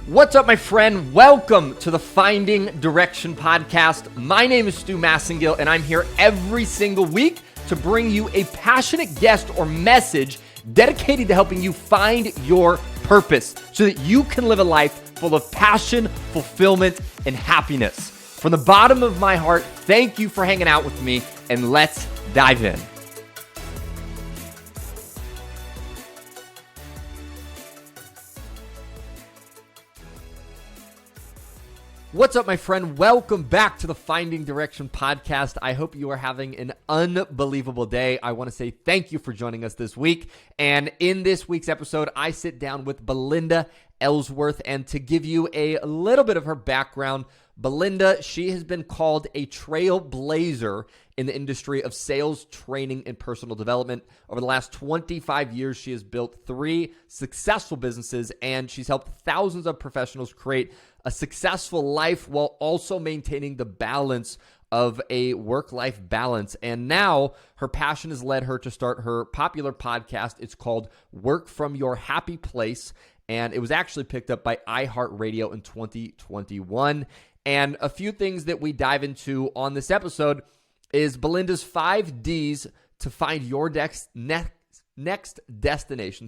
What's up, my friend? Welcome to the Finding Direction podcast. My name is Stu Massengill, and I'm here every single week to bring you a passionate guest or message dedicated to helping you find your purpose so that you can live a life full of passion, fulfillment, and happiness. From the bottom of my heart, thank you for hanging out with me, and let's dive in. What's up, my friend? Welcome back to the Finding Direction podcast. I hope you are having an unbelievable day. I want to say thank you for joining us this week. And in this week's episode, I sit down with Belinda Ellsworth. And to give you a little bit of her background, Belinda, she has been called a trailblazer in the industry of sales, training, and personal development. Over the last 25 years, she has built 3 successful businesses, and she's helped thousands of professionals create a successful life while also maintaining the balance of a work-life balance. And now her passion has led her to start her popular podcast. It's called Work From Your Happy Place, and it was actually picked up by iHeart Radio in 2021. And a few things that we dive into on this episode is Belinda's 5 Ds to find your next destination.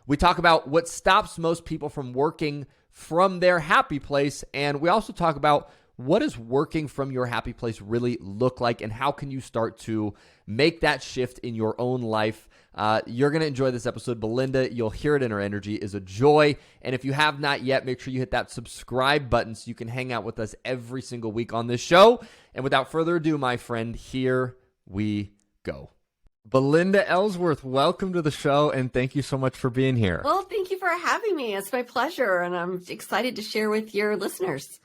We talk about what stops most people from working from their happy place, and we also talk about what does working from your happy place really look like, and how can you start to make that shift in your own life. You're going to enjoy this episode. Belinda, you'll hear it in her energy, is a joy. And if you have not yet, make sure you hit that subscribe button so you can hang out with us every single week on this show. And without further ado, my friend, here we go. Belinda Ellsworth, welcome to the show, and thank you so much for being here. Well, thank you for having me. It's my pleasure, and I'm excited to share with your listeners.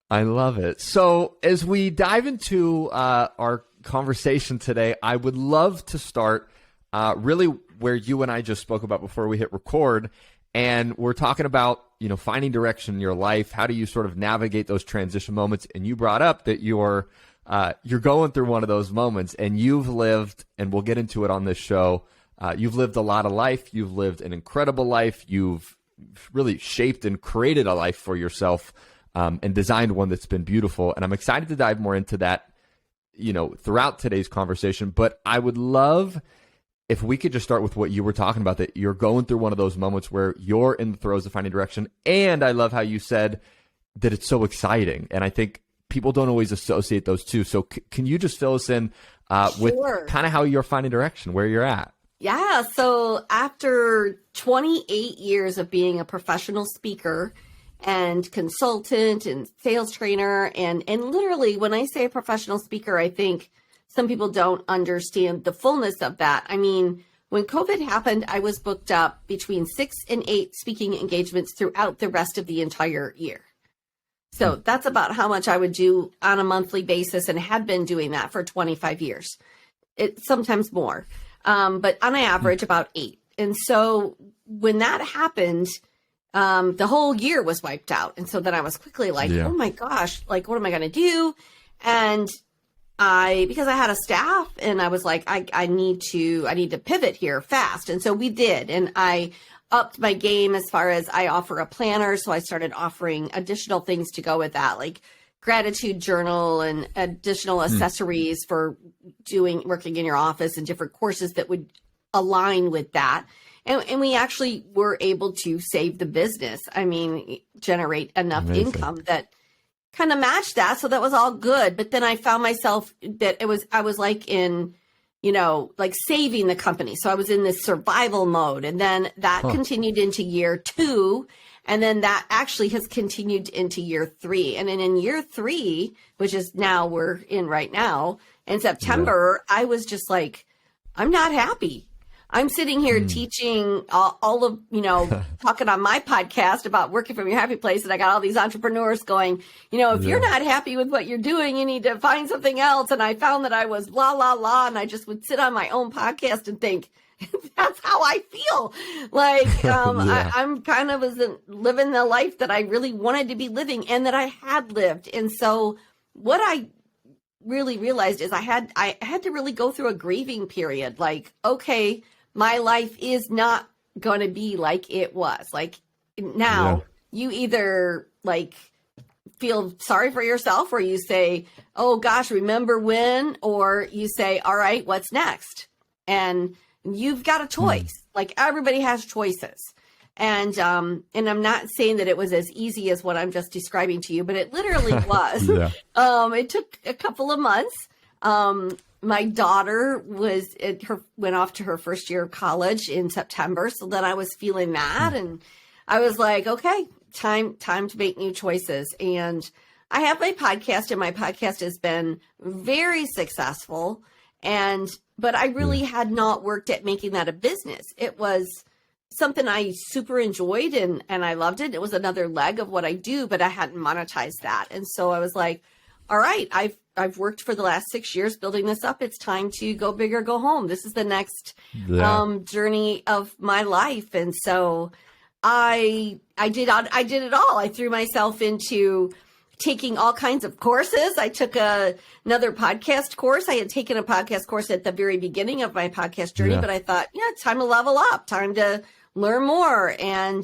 I love it. So as we dive into our conversation today, I would love to start really where you and I just spoke about before we hit record, and we're talking about, finding direction in your life. How do you sort of navigate those transition moments? And you brought up that you're going through one of those moments, and you've lived, and we'll get into it on this show, you've lived a lot of life. You've lived an incredible life. You've really shaped and created a life for yourself, and designed one that's been beautiful. And I'm excited to dive more into that, throughout today's conversation. But I would love if we could just start with what you were talking about, that you're going through one of those moments where you're in the throes of finding direction. And I love how you said that it's so exciting. And I think people don't always associate those two. So can you just fill us in with kind of how you're finding direction, where you're at? Yeah. So after 28 years of being a professional speaker and consultant and sales trainer, and literally when I say a professional speaker, I think some people don't understand the fullness of that. I mean, when COVID happened, I was booked up between 6 and 8 speaking engagements throughout the rest of the entire year. So that's about how much I would do on a monthly basis, and had been doing that for 25 years. It's sometimes more, but on average about 8. And so when that happened, the whole year was wiped out. And so then I was quickly like, oh my gosh, like, what am I going to do? And because I had a staff, and I was like, I need to pivot here fast. And so we did. And I upped my game as far as I offer a planner. So I started offering additional things to go with that, like gratitude journal and additional accessories for working in your office, and different courses that would align with that. And we actually were able to save the business. I mean, generate enough income that kind of matched that. So that was all good. But then I found myself that I was like in, like saving the company. So I was in this survival mode, and then that continued into year 2. And then that actually has continued into year 3. And then in year 3, which is now we're in right now, in September, I was just like, I'm not happy. I'm sitting here teaching all of, talking on my podcast about working from your happy place. And I got all these entrepreneurs going, if you're not happy with what you're doing, you need to find something else. And I found that I was la, la, la. And I just would sit on my own podcast and think, that's how I feel. Like, I'm kind of living the life that I really wanted to be living and that I had lived. And so what I really realized is I had to really go through a grieving period. Like, okay, my life is not going to be like it was. Like now you either like feel sorry for yourself, or you say, oh gosh, remember when, or you say, all right, what's next? And you've got a choice. Like everybody has choices. And I'm not saying that it was as easy as what I'm just describing to you, but it literally was. Yeah. It took a couple of months. My daughter went off to her first year of college in September. So then I was feeling that, and I was like, okay, time to make new choices. And I have my podcast, and my podcast has been very successful. But I really had not worked at making that a business. It was something I super enjoyed, and I loved it. It was another leg of what I do, but I hadn't monetized that. And so I was like, all right, I've worked for the last 6 years building this up. It's time to go big or go home. This is the next journey of my life. And so I did it all. I threw myself into taking all kinds of courses. I took another podcast course. I had taken a podcast course at the very beginning of my podcast journey, but I thought, it's time to level up, time to learn more. And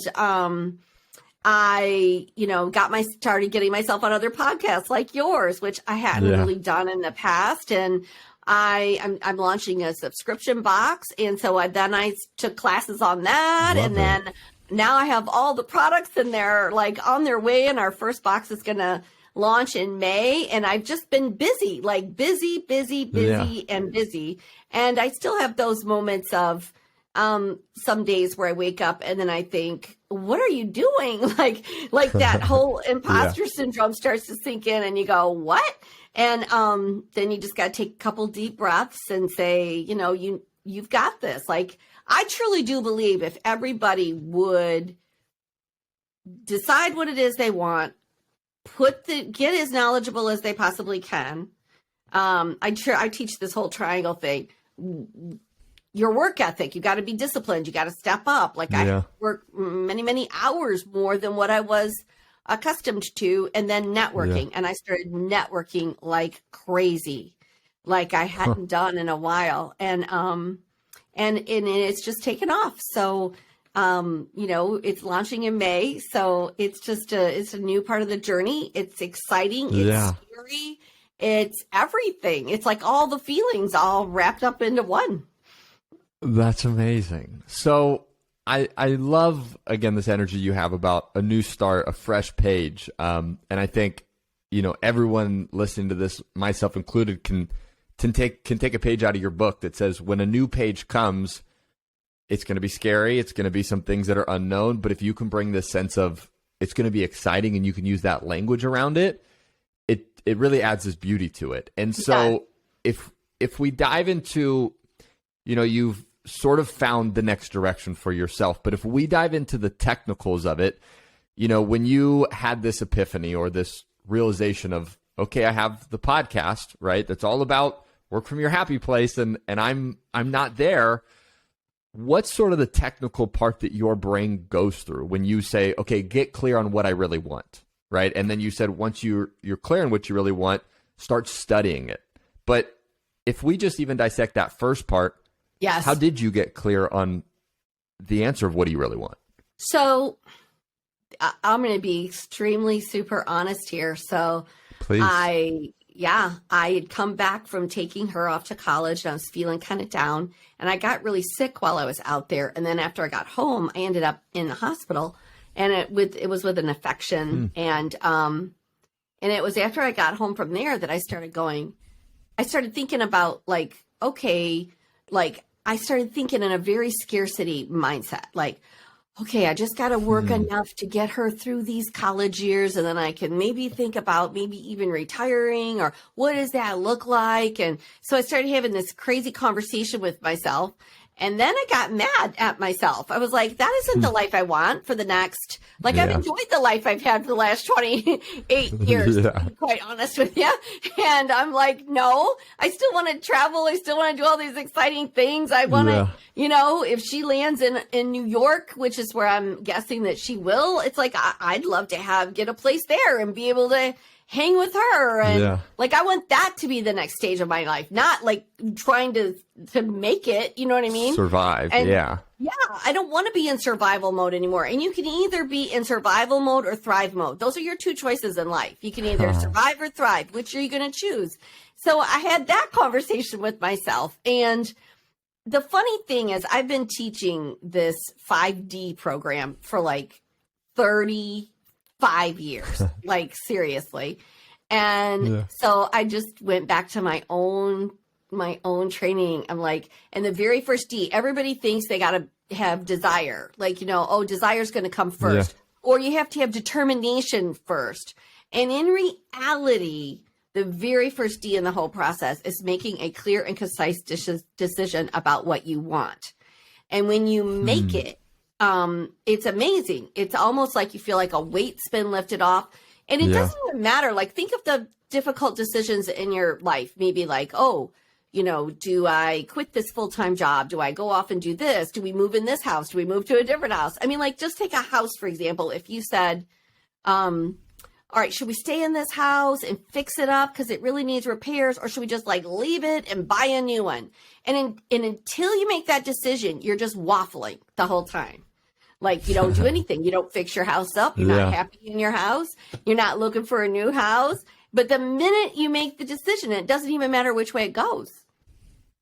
I, started getting myself on other podcasts like yours, which I hadn't really done in the past. And I'm launching a subscription box. And so then I took classes on that. Then now I have all the products, and they're like on their way. And our first box is going to launch in May. And I've just been busy, like busy, and busy. And I still have those moments of some days where I wake up and then I think, what are you doing? Like that whole imposter syndrome starts to sink in, and you go, what? And then you just got to take a couple deep breaths and say, you've got this. Like, I truly do believe if everybody would decide what it is they want, get as knowledgeable as they possibly can. I teach this whole triangle thing. Your work ethic, you got to be disciplined. You got to step up. Like I work many, many hours more than what I was accustomed to. And then networking. And I started networking like crazy, like I hadn't done in a while. And it's just taken off. So, it's launching in May. So it's a new part of the journey. It's exciting. It's scary. It's everything. It's like all the feelings all wrapped up into one. That's amazing. So I love, again, this energy you have about a new start, a fresh page. And I think, everyone listening to this, myself included, can take a page out of your book that says, when a new page comes, it's going to be scary. It's going to be some things that are unknown. But if you can bring this sense of it's going to be exciting and you can use that language around it, it really adds this beauty to it. And so if we dive into, you've sort of found the next direction for yourself. But if we dive into the technicals of it, when you had this epiphany or this realization of, okay, I have the podcast, right? That's all about work from your happy place, and I'm not there. What's sort of the technical part that your brain goes through when you say, okay, get clear on what I really want, right? And then you said, once you're clear on what you really want, start studying it. But if we just even dissect that first part, how did you get clear on the answer of what do you really want? I'm going to be extremely super honest here. So please. I had come back from taking her off to college, and I was feeling kind of down, and I got really sick while I was out there. And then after I got home, I ended up in the hospital, and it was with an infection. And it was after I got home from there that I started thinking about I started thinking in a very scarcity mindset, like, okay, I just got to work enough to get her through these college years, and then I can maybe think about maybe even retiring, or what does that look like? And so I started having this crazy conversation with myself. And then I got mad at myself. I was like, that isn't the life I want for the next, I've enjoyed the life I've had for the last 28 years, to be quite honest with you. And I'm like, no, I still want to travel. I still want to do all these exciting things. I want to, if she lands in New York, which is where I'm guessing that she will, it's like, I'd love to get a place there and be able to hang with her. And Yeah. I want that to be the next stage of my life, not like trying to make it, you know what I mean? Survive. And yeah. I don't want to be in survival mode anymore. And you can either be in survival mode or thrive mode. Those are your two choices in life. You can either survive or thrive. Which are you going to choose? So I had that conversation with myself. And the funny thing is, I've been teaching this 5D program for 35 years, seriously. And so I just went back to my own training. I'm like, and the very first D, everybody thinks they got to have desire. Desire is going to come first, or you have to have determination first. And in reality, the very first D in the whole process is making a clear and concise decision about what you want. And when you make it, it's amazing. It's almost like you feel like a weight's been lifted off. And it doesn't even matter. Think of the difficult decisions in your life. Maybe do I quit this full-time job? Do I go off and do this? Do we move in this house? Do we move to a different house? I mean, just take a house, for example. If you said, all right, should we stay in this house and fix it up because it really needs repairs? Or should we just leave it and buy a new one? And until you make that decision, you're just waffling the whole time. You don't do anything. You don't fix your house up. You're not happy in your house. You're not looking for a new house. But the minute you make the decision, it doesn't even matter which way it goes.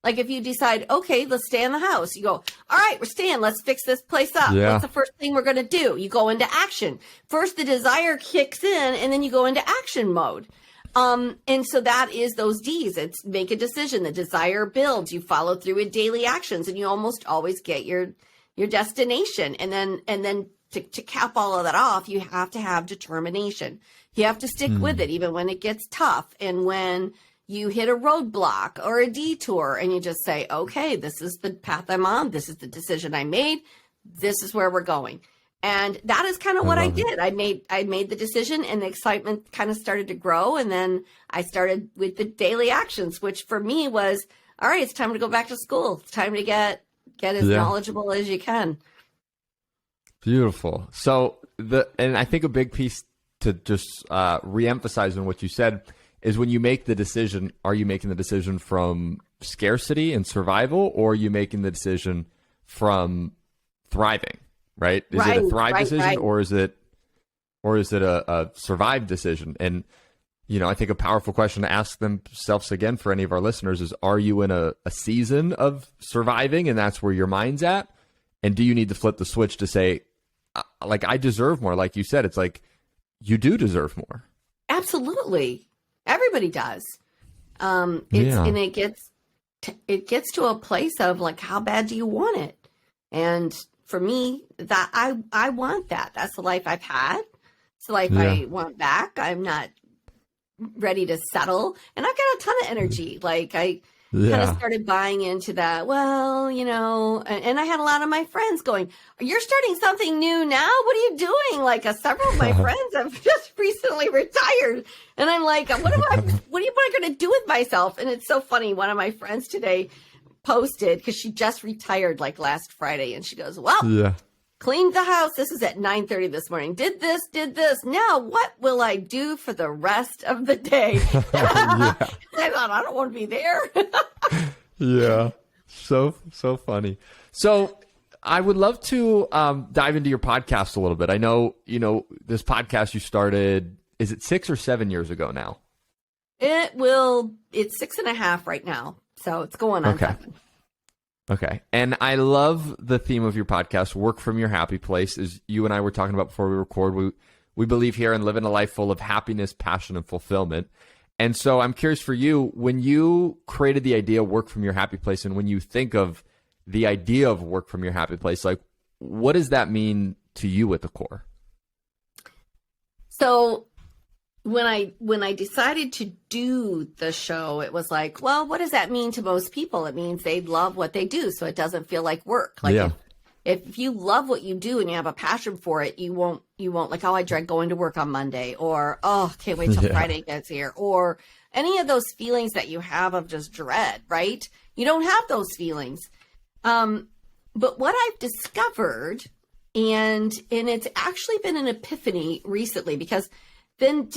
If you decide, okay, let's stay in the house. You go, all right, we're staying. Let's fix this place up. Yeah. What's the first thing we're going to do? You go into action. First, the desire kicks in, and then you go into action mode. And so that is those D's. It's make a decision. The desire builds. You follow through with daily actions, and you almost always get your destination. And then to cap all of that off, you have to have determination. You have to stick with it, even when it gets tough. And when you hit a roadblock or a detour and you just say, okay, this is the path I'm on. This is the decision I made. This is where we're going. And that is kind of what I did. I made the decision, and the excitement kind of started to grow. And then I started with the daily actions, which for me was, all right, it's time to go back to school. It's time to get as knowledgeable as you can. Beautiful. So and I think a big piece to just reemphasize on what you said is when you make the decision, are you making the decision from scarcity and survival, or are you making the decision from thriving, right? Is it a thrive decision, or is it a survive decision? And, I think a powerful question to ask themselves again for any of our listeners is, are you in a season of surviving and that's where your mind's at? And do you need to flip the switch to say, I deserve more? Like you said, it's you do deserve more. Absolutely. Everybody does. And it gets to a place of how bad do you want it? And for me, that I want that. That's the life I've had. It's the life I want back. I'm not ready to settle. And I've got a ton of energy. I kind of started buying into that. Well, and I had a lot of my friends going, you're starting something new now? What are you doing? Several of my friends have just recently retired. And I'm like, what am I going to do with myself? And it's so funny. One of my friends today posted, because she just retired last Friday. And she goes, well, cleaned the house. This is at 9:30 this morning. Did this. Now what will I do for the rest of the day? I thought, I don't want to be there. Yeah. So funny. So I would love to dive into your podcast a little bit. I know, this podcast you started, is it 6 or 7 years ago now? It's 6.5 right now. So it's going on 7. Okay. And I love the theme of your podcast, Work From Your Happy Place. As you and I were talking about before we record, we believe here in living a life full of happiness, passion, and fulfillment. And so I'm curious for you, when you created the idea of Work From Your Happy Place, and when you think of the idea of Work From Your Happy Place, what does that mean to you at the core? So when I decided to do the show, it was well, what does that mean to most people? It means they love what they do, so it doesn't feel like work. If you love what you do and you have a passion for it, you won't I dread going to work on Monday, or can't wait till Friday gets here, or any of those feelings that you have of just dread, right? You don't have those feelings. But what I've discovered, and it's actually been an epiphany recently, because then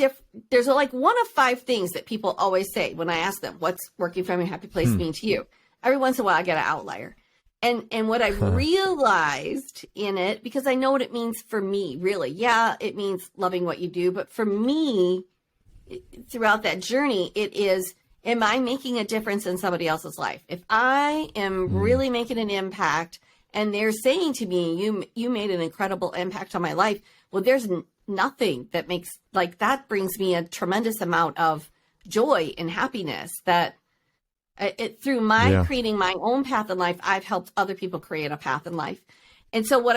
there's like one of 5 things that people always say when I ask them, what's working from your happy place mean to you? Every once in a while I get an outlier. And what I've realized in it, because I know what it means for me, really. Yeah, it means loving what you do. But for me, throughout that journey, it is, am I making a difference in somebody else's life? If I am really making an impact and they're saying to me, you made an incredible impact on my life. Well, there's nothing that makes, like, that brings me a tremendous amount of joy and happiness that through my creating my own path in life, I've helped other people create a path in life. And so what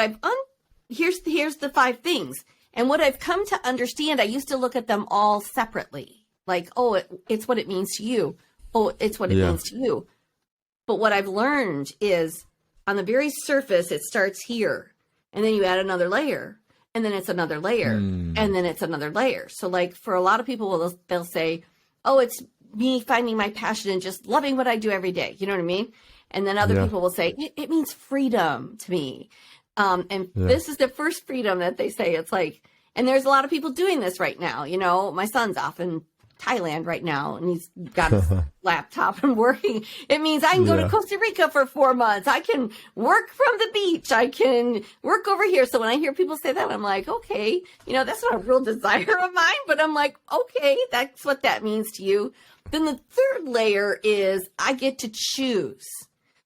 here's the 5 things. And what I've come to understand, I used to look at them all separately. Like, oh, it's what it means to you. Oh, it's what it means to you. But what I've learned is on the very surface, it starts here. And then you add another layer. And then it's another layer. And then it's another layer. So like for a lot of people, they'll say, oh, it's me finding my passion and just loving what I do every day. You know what I mean? And then other people will say, it means freedom to me. This is the first freedom that they say. It's like, and there's a lot of people doing this right now. You know, my son's off in Thailand right now and he's got his laptop and working. It means I can go to Costa Rica for 4 months. I can work from the beach. I can work over here. So when I hear people say that, I'm like, okay, you know, that's not a real desire of mine, but I'm like, okay, that's what that means to you. Then the third layer is I get to choose.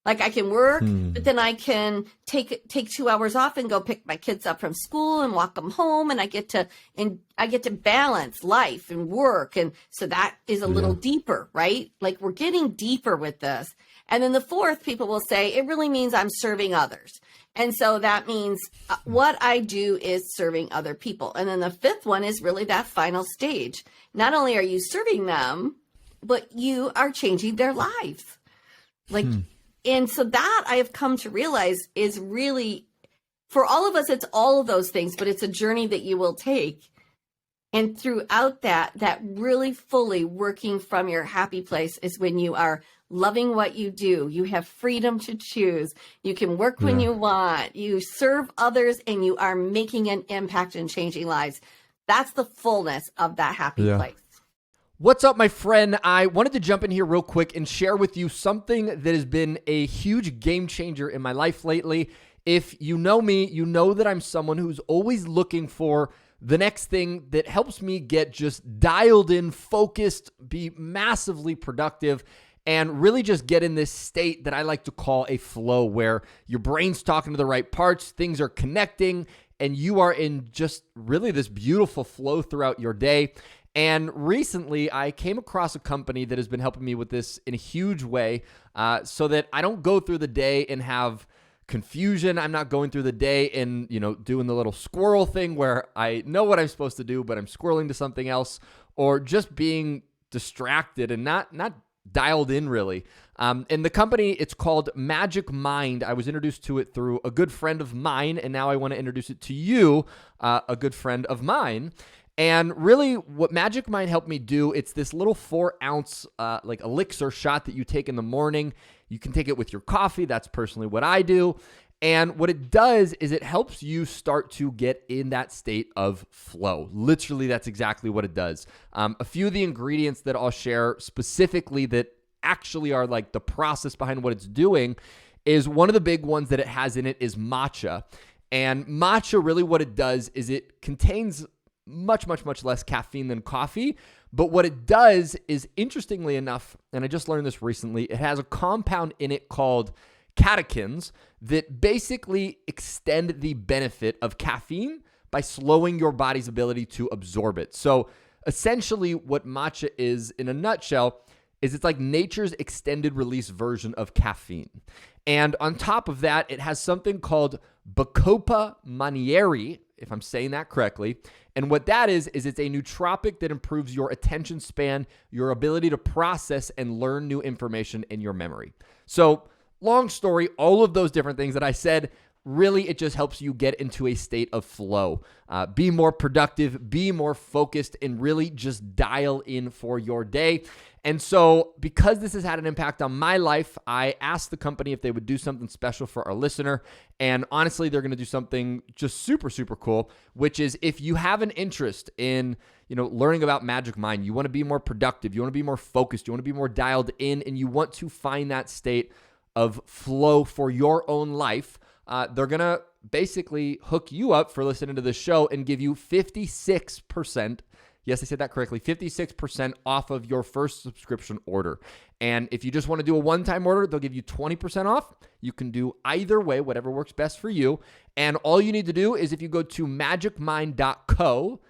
Like I can work, but then I can take 2 hours off and go pick my kids up from school and walk them home. And I get to balance life and work. And so that is a little deeper, right? Like we're getting deeper with this. And then the fourth, people will say, it really means I'm serving others. And so that means what I do is serving other people. And then the fifth one is really that final stage. Not only are you serving them, but you are changing their lives. Like, and so that I have come to realize is really, for all of us, it's all of those things, but it's a journey that you will take. And throughout that really fully working from your happy place is when you are loving what you do. You have freedom to choose. You can work when you want. You serve others and you are making an impact and changing lives. That's the fullness of that happy place. What's up, my friend? I wanted to jump in here real quick and share with you something that has been a huge game changer in my life lately. If you know me, you know that I'm someone who's always looking for the next thing that helps me get just dialed in, focused, be massively productive, and really just get in this state that I like to call a flow, where your brain's talking to the right parts, things are connecting, and you are in just really this beautiful flow throughout your day. And recently, I came across a company that has been helping me with this in a huge way, so that I don't go through the day and have confusion. I'm not going through the day and, doing the little squirrel thing where I know what I'm supposed to do, but I'm squirreling to something else, or just being distracted and not dialed in really. And the company, it's called Magic Mind. I was introduced to it through a good friend of mine, and now I want to introduce it to you, a good friend of mine. And really what Magic Mind helped me do, it's this little 4-ounce like elixir shot that you take in the morning. You can take it with your coffee. That's personally what I do. And what it does is it helps you start to get in that state of flow. Literally, that's exactly what it does. A few of the ingredients that I'll share specifically that actually are like the process behind what it's doing is, one of the big ones that it has in it is matcha. And matcha, really what it does is it contains much less caffeine than coffee. But what it does is, interestingly enough, and I just learned this recently, it has a compound in it called catechins that basically extend the benefit of caffeine by slowing your body's ability to absorb it. So essentially what matcha is, in a nutshell, is it's like nature's extended release version of caffeine. And on top of that, it has something called Bacopa manieri, if I'm saying that correctly. And what that is it's a nootropic that improves your attention span, your ability to process and learn new information in your memory. So long story, all of those different things that I said, really, it just helps you get into a state of flow, be more productive, be more focused, and really just dial in for your day. And so because this has had an impact on my life, I asked the company if they would do something special for our listener. And honestly, they're going to do something just super, super cool, which is if you have an interest in, learning about Magic Mind, you want to be more productive, you want to be more focused, you want to be more dialed in, and you want to find that state of flow for your own life, they're going to basically hook you up for listening to this show and give you 56%. Yes, I said that correctly. 56% off of your first subscription order. And if you just want to do a one-time order, they'll give you 20% off. You can do either way, whatever works best for you. And all you need to do is if you go to magicmind.co,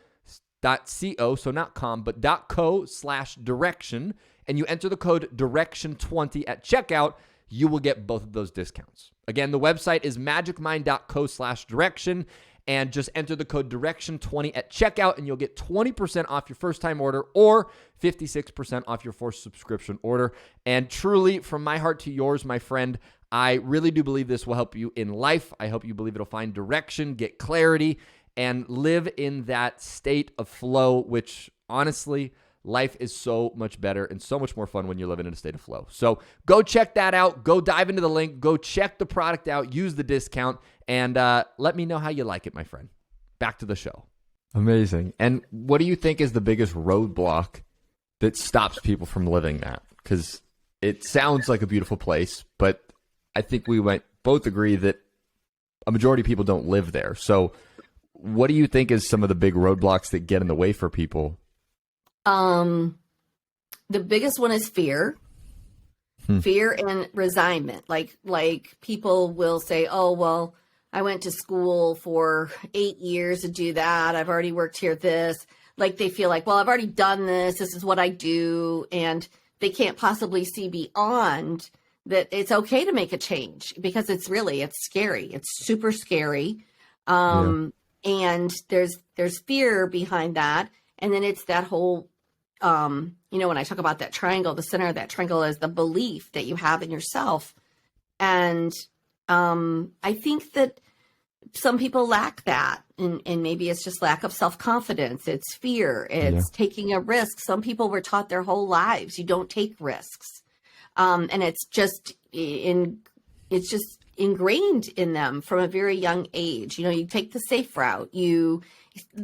so not com, but .co/direction, and you enter the code direction20 at checkout, you will get both of those discounts. Again, the website is magicmind.co/direction. And just enter the code direction20 at checkout, and you'll get 20% off your first-time order or 56% off your first subscription order. And truly, from my heart to yours, my friend, I really do believe this will help you in life. I hope you believe it'll find direction, get clarity, and live in that state of flow, which honestly, life is so much better and so much more fun when you're living in a state of flow. So go check that out. Go dive into the link. Go check the product out. Use the discount. And let me know how you like it, my friend. Back to the show. Amazing. And what do you think is the biggest roadblock that stops people from living that? Because it sounds like a beautiful place, but I think we might both agree that a majority of people don't live there. So what do you think is some of the big roadblocks that get in the way for people? The biggest one is fear. Fear and resignment. Like people will say, oh, well, I went to school for 8 years to do that. I've already worked here this. Like they feel like, well, I've already done this. This is what I do. And they can't possibly see beyond that it's okay to make a change because it's scary. It's super scary. And there's fear behind that. And then it's that whole, when I talk about that triangle, the center of that triangle is the belief that you have in yourself. And I think that some people lack that. And maybe it's just lack of self-confidence. It's fear. It's taking a risk. Some people were taught their whole lives, you don't take risks. And it's just ingrained in them from a very young age. You take the safe route. A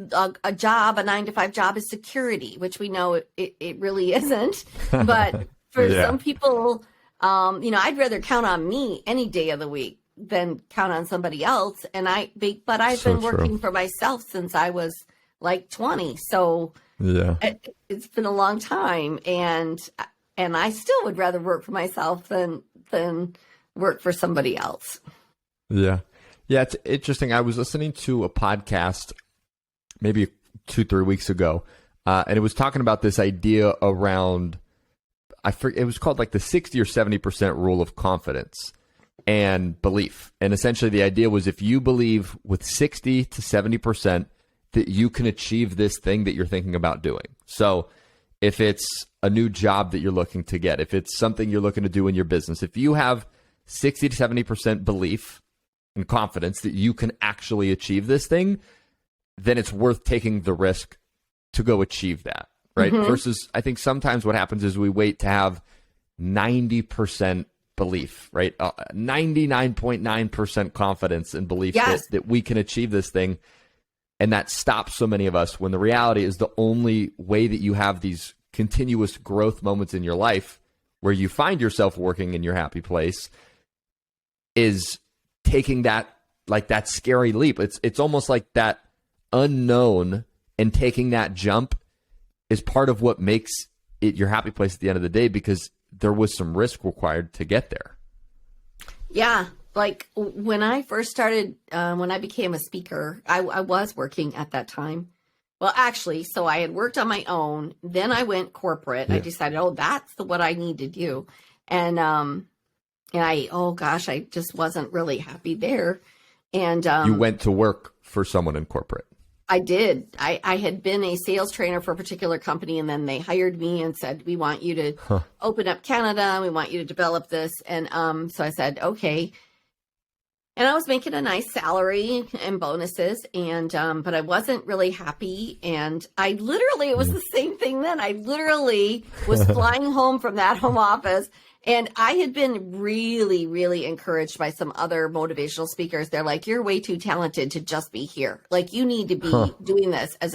9-to-5 job is security, which we know it really isn't. But for some people, I'd rather count on me any day of the week than count on somebody else. But I've been working for myself since I was like 20. So it's been a long time. And I still would rather work for myself than work for somebody else. Yeah. Yeah. It's interesting. I was listening to a podcast maybe 2-3 weeks ago, and it was talking about this idea around, it was called like the 60 or 70% rule of confidence and belief. And essentially the idea was if you believe with 60 to 70% that you can achieve this thing that you're thinking about doing. So if it's a new job that you're looking to get, if it's something you're looking to do in your business, if you have 60 to 70% belief and confidence that you can actually achieve this thing, then it's worth taking the risk to go achieve that, right? Versus I think sometimes what happens is we wait to have 90% belief, right? 99.9% confidence and belief that we can achieve this thing. And that stops so many of us when the reality is the only way that you have these continuous growth moments in your life where you find yourself working in your happy place is taking that scary leap. It's almost like that unknown, and taking that jump is part of what makes it your happy place at the end of the day, because there was some risk required to get there. Yeah. Like when I first started, when I became a speaker, I was working at that time. Well, actually, so I had worked on my own. Then I went corporate. I decided, that's what I need to do. And I just wasn't really happy there. And you went to work for someone in corporate. I did. I had been a sales trainer for a particular company, and then they hired me and said, we want you to open up Canada. We want you to develop this. And so I said, okay. And I was making a nice salary and bonuses, and but I wasn't really happy. And it was the same thing then. I literally was flying home from that home office, and I had been really, really encouraged by some other motivational speakers. They're like, "You're way too talented to just be here. Like, you need to be doing this as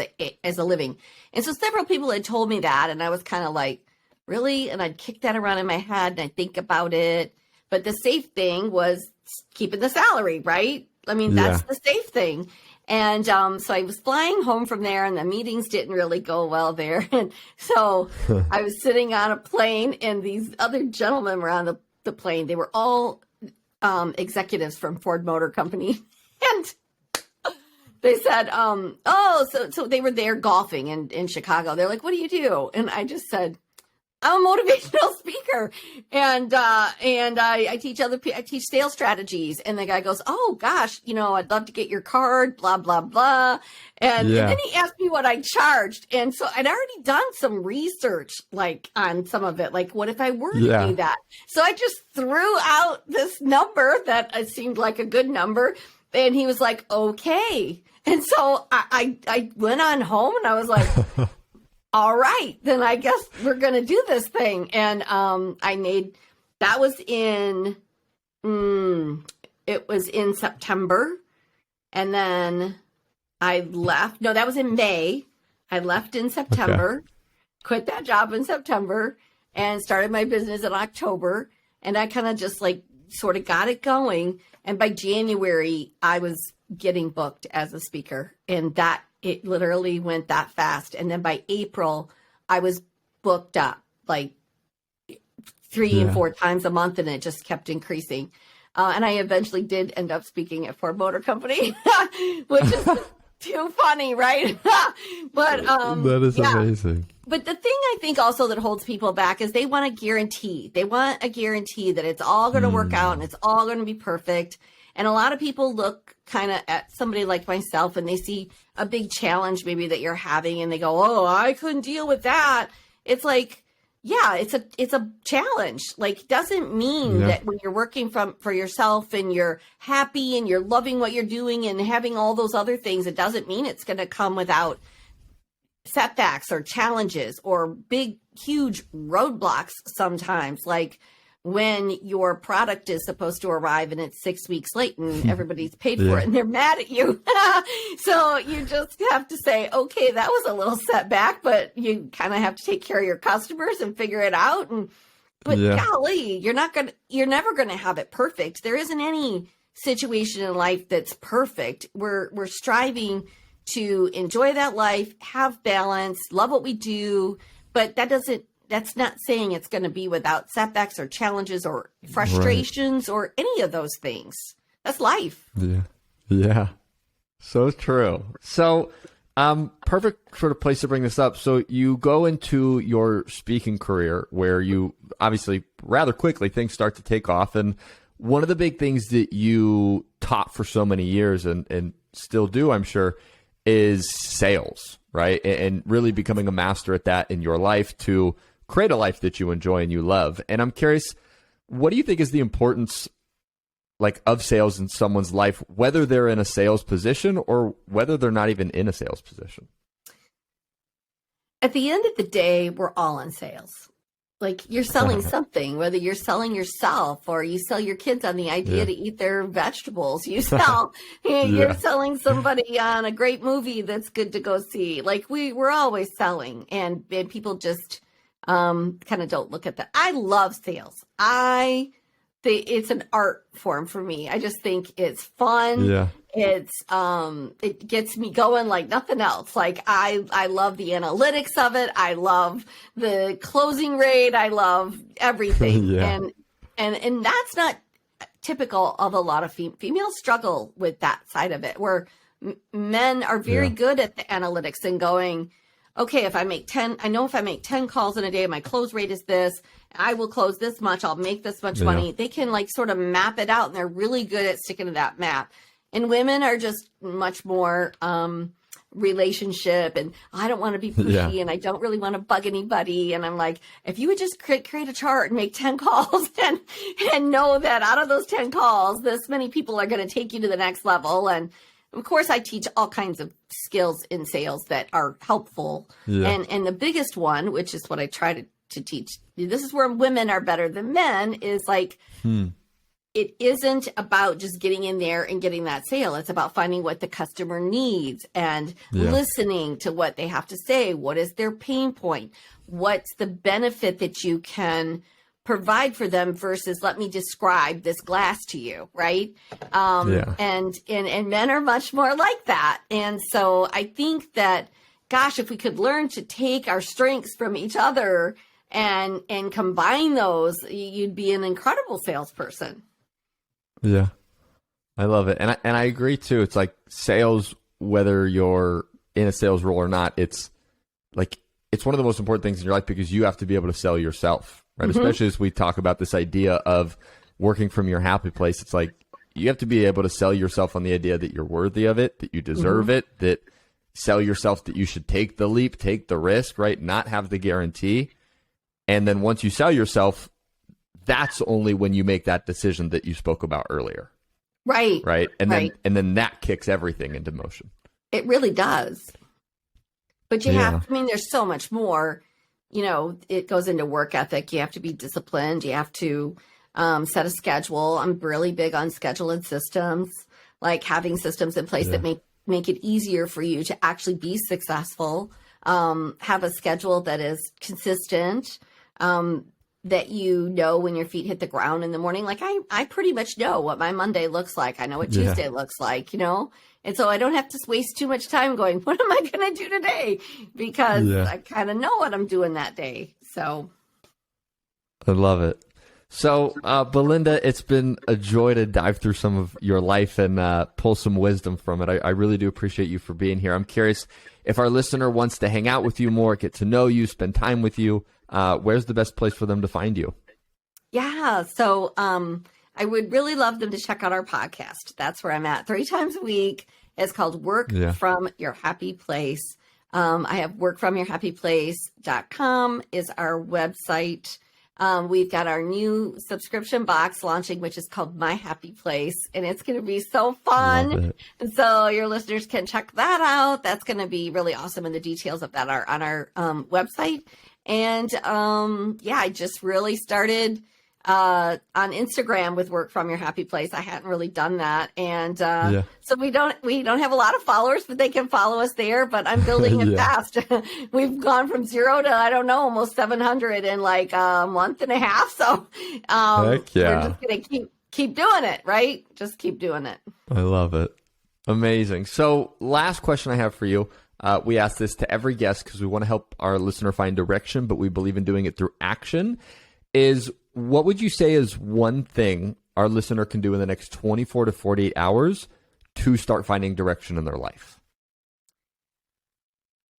a living." And so several people had told me that, and I was kind of like, "Really?" And I'd kick that around in my head, and I'd think about it. But the safe thing was keeping the salary, right? I mean, that's the safe thing. And so I was flying home from there, and the meetings didn't really go well there. And so I was sitting on a plane, and these other gentlemen were on the plane. They were all executives from Ford Motor Company. And they said, so they were there golfing in Chicago. They're like, "What do you do?" And I just said, "I'm a motivational speaker, and I teach I teach sales strategies." And the guy goes, "Oh gosh, I'd love to get your card, blah blah blah." And then he asked me what I charged, and so I'd already done some research, like on some of it, like what if I were to do that? So I just threw out this number that seemed like a good number, and he was like, "Okay." And so I went on home, and I was like, "All right, then I guess we're going to do this thing." And that was it was in September. And then I left. No, that was in May. I left in September, quit that job in September, and started my business in October. And I kind of just sort of got it going. And by January, I was getting booked as a speaker, and it literally went that fast. And then by April, I was booked up like 3 and 4 times a month, and it just kept increasing. And I eventually did end up speaking at Ford Motor Company, which is too funny, right? But that is amazing. But the thing I think also that holds people back is they want a guarantee. They want a guarantee that it's all going to work out and it's all going to be perfect. And a lot of people look kind of at somebody like myself, and they see a big challenge maybe that you're having, and they go, "Oh, I couldn't deal with that." It's like, yeah, it's a challenge. Like, doesn't mean that when you're working for yourself and you're happy and you're loving what you're doing and having all those other things, it doesn't mean it's going to come without setbacks or challenges or big, huge roadblocks sometimes. Like, when your product is supposed to arrive and it's 6 weeks late and everybody's paid for it and they're mad at you. So you just have to say, okay, that was a little setback, but you kind of have to take care of your customers and figure it out. But golly, you're never going to have it perfect. There isn't any situation in life that's perfect. We're striving to enjoy that life, have balance, love what we do, but that's not saying it's going to be without setbacks or challenges or frustrations or any of those things. That's life. Yeah. So true. So, perfect sort of place to bring this up. So you go into your speaking career where you obviously rather quickly things start to take off. And one of the big things that you taught for so many years and still do, I'm sure, is sales, right? And really becoming a master at that in your life to create a life that you enjoy and you love. And I'm curious, what do you think is the importance of sales in someone's life, whether they're in a sales position or whether they're not even in a sales position? At the end of the day, we're all in sales. Like, you're selling something, whether you're selling yourself or you sell your kids on the idea to eat their vegetables. You sell, you're selling somebody on a great movie that's good to go see. Like, we're always selling, and people just kind of don't look at that. I love sales. It's an art form for me. I just think it's fun. Yeah. It gets me going like nothing else. Like, I love the analytics of it. I love the closing rate. I love everything. And that's not typical of a lot of females struggle with that side of it, where men are very good at the analytics and going, okay, if I make 10 calls in a day, my close rate is this. I will close this much. I'll make this much money. They can sort of map it out, and they're really good at sticking to that map. And women are just much more relationship, and I don't want to be pushy, and I don't really want to bug anybody. And I'm like, if you would just create a chart and make 10 calls and know that out of those 10 calls, this many people are going to take you to the next level. And of course, I teach all kinds of skills in sales that are helpful. And the biggest one, which is what I try to teach, this is where women are better than men, is like, it isn't about just getting in there and getting that sale. It's about finding what the customer needs and listening to what they have to say. What is their pain point? What's the benefit that you can provide for them versus let me describe this glass to you, right? And men are much more like that. And so I think that, gosh, if we could learn to take our strengths from each other and combine those, you'd be an incredible salesperson. Yeah, I love it. And I agree too. It's like sales, whether you're in a sales role or not, it's like, it's one of the most important things in your life because you have to be able to sell yourself, right? Especially as we talk about this idea of working from your happy place. It's like, you have to be able to sell yourself on the idea that you're worthy of it, that you deserve it, that sell yourself that you should take the leap, take the risk, right? Not have the guarantee. And then once you sell yourself, that's only when you make that decision that you spoke about earlier. Right. Right. And then that kicks everything into motion. It really does. But you have, I mean, there's so much more, you know, it goes into work ethic. You have to be disciplined. You have to set a schedule. I'm really big on schedule and systems, like having systems in place that make it easier for you to actually be successful. Have a schedule that is consistent, that you know when your feet hit the ground in the morning. Like I pretty much know what my Monday looks like. I know what Tuesday looks like, you know? And so I don't have to waste too much time going, what am I going to do today? Because I kind of know what I'm doing that day. So I love it. So Belinda, it's been a joy to dive through some of your life and pull some wisdom from it. I really do appreciate you for being here. I'm curious if our listener wants to hang out with you more, get to know you, spend time with you. Where's the best place for them to find you? Yeah. So I would really love them to check out our podcast. That's where I'm at 3 times a week. It's called Work from Your Happy Place. I have workfromyourhappyplace.com is our website. We've got our new subscription box launching, which is called My Happy Place, and it's going to be so fun. And so your listeners can check that out. That's going to be really awesome. And the details of that are on our website. And I just really started on Instagram with Work from Your Happy Place. I hadn't really done that. And so we don't have a lot of followers, but they can follow us there. But I'm building it fast. We've gone from 0 to, I don't know, almost 700 in like a month and a half. So we're just going to keep doing it, right? Just keep doing it. I love it. Amazing. So last question I have for you. We ask this to every guest because we want to help our listener find direction, but we believe in doing it through action. Is what would you say is one thing our listener can do in the next 24 to 48 hours to start finding direction in their life?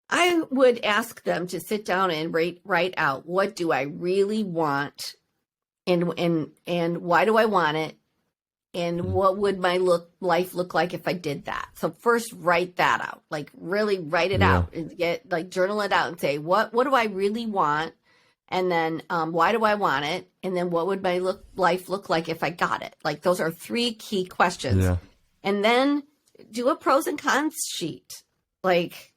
I would ask them to sit down and write out, what do I really want, and why do I want it? And what would my life look like if I did that? So first write that out, like really write it out and journal it out and say, what do I really want? And then why do I want it? And then what would my life look like if I got it? Like those are 3 key questions. Yeah. And then do a pros and cons sheet. Like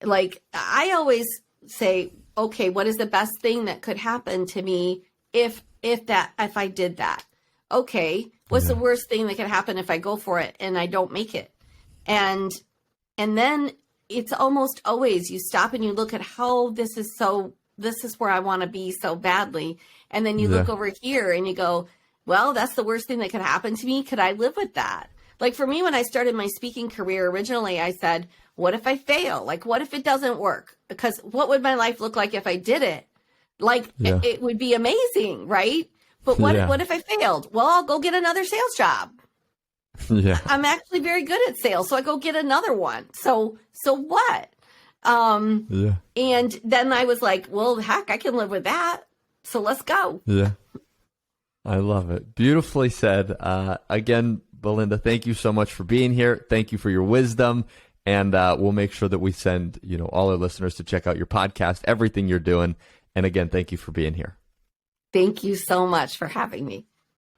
I always say, okay, what is the best thing that could happen to me if I did that? Okay, what's the worst thing that could happen if I go for it and I don't make it? And then it's almost always you stop and you look at how this is where I want to be so badly. And then you look over here and you go, well, that's the worst thing that could happen to me. Could I live with that? Like for me, when I started my speaking career, originally I said, what if I fail? Like, what if it doesn't work? Because what would my life look like if I did it? Like it would be amazing, right? But what if I failed? Well, I'll go get another sales job. Yeah. I'm actually very good at sales, so I go get another one. So what? And then I was like, well, heck, I can live with that. So let's go. Yeah. I love it. Beautifully said. Again, Belinda, thank you so much for being here. Thank you for your wisdom. And we'll make sure that we send, all our listeners to check out your podcast, everything you're doing. And again, thank you for being here. Thank you so much for having me.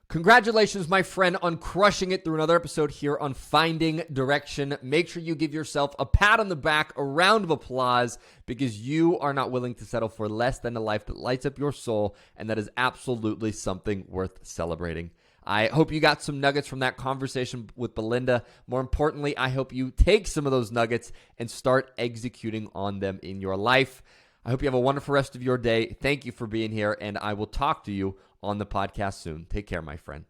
Congratulations, my friend, on crushing it through another episode here on Finding Direction. Make sure you give yourself a pat on the back, a round of applause, because you are not willing to settle for less than a life that lights up your soul, and that is absolutely something worth celebrating. I hope you got some nuggets from that conversation with Belinda. More importantly, I hope you take some of those nuggets and start executing on them in your life. I hope you have a wonderful rest of your day. Thank you for being here, and I will talk to you on the podcast soon. Take care, my friend.